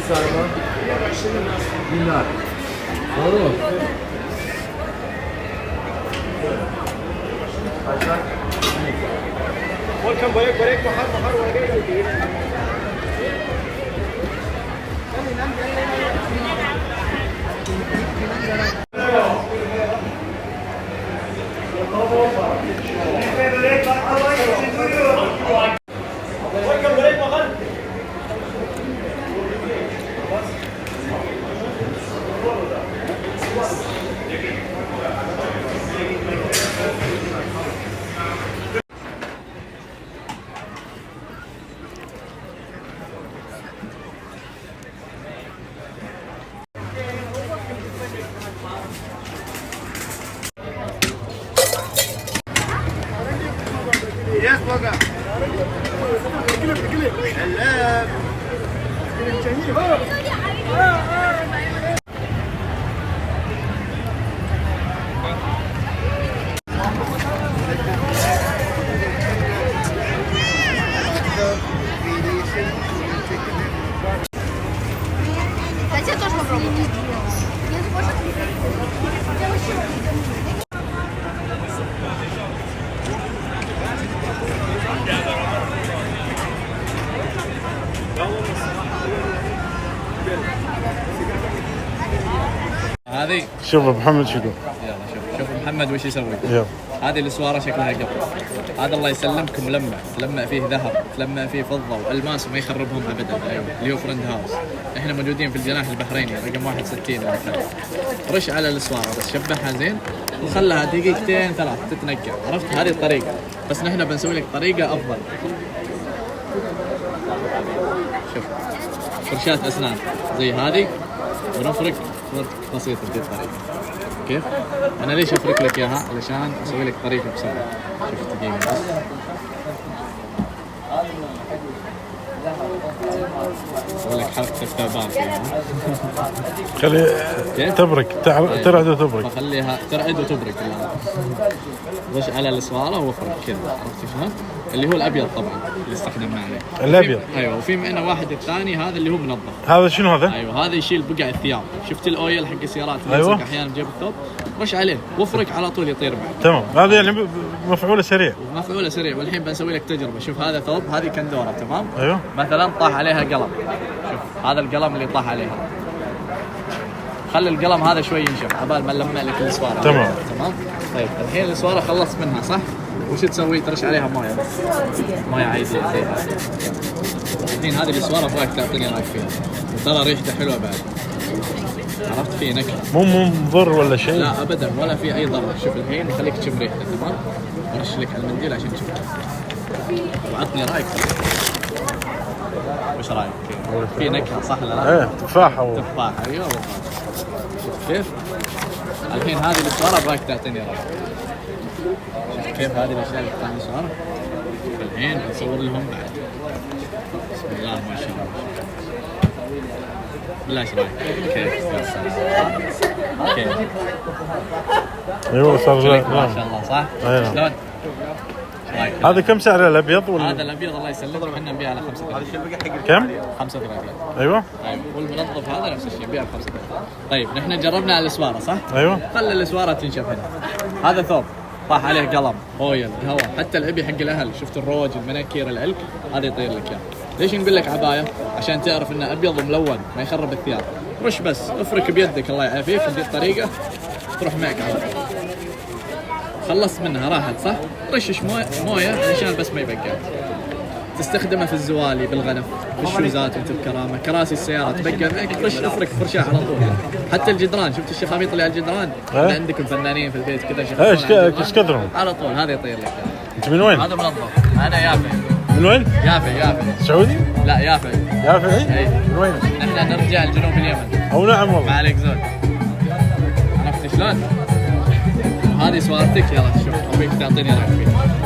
sarma? Dinar. Doğru mu? Kaçlar? Volkan bayak bahar oraya geliyor. Yes, Boga. Хотя тоже попробуйте. هذه شوف ابو محمد شو يقول. يلا شوف محمد وش يسوي. يلا. هذه الاسواره شكلها قبل. هذا الله يسلمك ملمع فيه ذهب، تلمع فيه فضه والماس وما يخربهم ابدا. ايوه اللي هو فرند هاوس. احنا موجودين في الجناح البحريني رقم 61 ولا كذا. رش على الاسواره بس شبعها زين وخلها دقيقتين ثلاث تتنقع، عرفت؟ هذه الطريقه، بس نحن بنسوي لك طريقه افضل. شوف فرشات اسنان زي هذه ونفرك فرق بسيط بهذه الطريقه. كيف؟ انا ليش افرك لك اياها؟ علشان اسوي لك طريقه بسرعه. شوف دقيقه بس. اسوي لك حركه الثعبان فيها. خلي تبرك ترعد وتبرك. فخليها ترعد وتبرك الان. رش على الاسواره وافرك كذا، عرفت شلون؟ اللي هو الابيض طبعا اللي استخدمناه عليه. الابيض. ايوه وفي معنا واحد الثاني هذا اللي هو منظف. هذا شنو هذا؟ ايوه هذا يشيل بقع الثياب. شفت الاويل حق السيارات اللي أيوة. احيانا بجيب الثوب، رش عليه وافرك على طول يطير معك. تمام. هذا يعني مفعوله سريع. مفعوله سريع. والحين بنسوي لك تجربه. شوف هذا ثوب، هذه كندوره تمام؟ ايوه. مثلا طاح عليها قلم. شوف هذا القلم اللي طاح عليها. خلي القلم هذا شوي ينشف عبال ما نلمع لك الاسواره. تمام. تمام؟ طيب الحين الاسواره خلصت منها صح؟ وش تسوي؟ ترش عليها مويه بس. مويه عاديه زي هذه. الحين هذه الاسواره ابغاك تعطيني رايك فيها. ترى ريحتها حلوه بعد. عرفت؟ في نكهه. مو مضر ولا شيء؟ لا ابدا ولا في اي ضرر. شوف الحين خليك تشم ريحته تمام؟ ارش لك على المنديل عشان تشوف. وعطني رايك. وش رايك؟ في نكهه صح ولا لا؟ ايه تفاحه تفاحه ايوه بالضبط. شوف كيف؟ الحين هذه الاسواره ابغاك تعطيني رايك. شوف كيف هذه الاشياء اللي تطلع الاسواره؟ الحين بنصور لهم بعد. بسم الله ما شاء الله. بالله ايش رايك؟ كيف؟ كيف؟ ايوه صار ما شاء الله صح؟ أيوة. شلون؟ هذا كم سعره الابيض ولا؟ هذا الابيض الله يسلمك احنا نبيعه على 35. كم؟ 35. ايوه. طيب والمنظف هذا نفس الشيء نبيعه ب 35. طيب نحن جربنا على الاسواره صح؟ ايوه. خلي الاسواره تنشف هنا. هذا ثوب طاح عليه قلم، اويل، هواء، حتى العبي حق الاهل، شفت الروج، المناكير، العلك، هذا يطير لك اياه. ليش نقول لك عبايه؟ عشان تعرف انه ابيض وملون ما يخرب الثياب. رش بس، افرك بيدك الله يعافيك بهذه الطريقه تروح معك على طول. خلصت منها راحت صح؟ رشش مويه عشان بس ما يبقى. تستخدمه في الزوالي بالغنف، في الشوزات وانت بكرامه، كراسي السياره تبقى معك، رش افرك فرشاه على طول. حتى الجدران، شفت الشخاميط اللي على الجدران؟ اللي عندكم فنانين في البيت كذا ايش كثرهم؟ على طول هذا يطير لك. انت من وين؟ هذا منظف. انا يافع. من وين؟ يافع. سعودي؟ لا يافع. اي؟ من وين؟ احنا نرجع لجنوب اليمن. او نعم والله. ما عليك زود. عرفت شلون؟ هذه سوالتك يلا شوف ابيك تعطيني رايك فيها.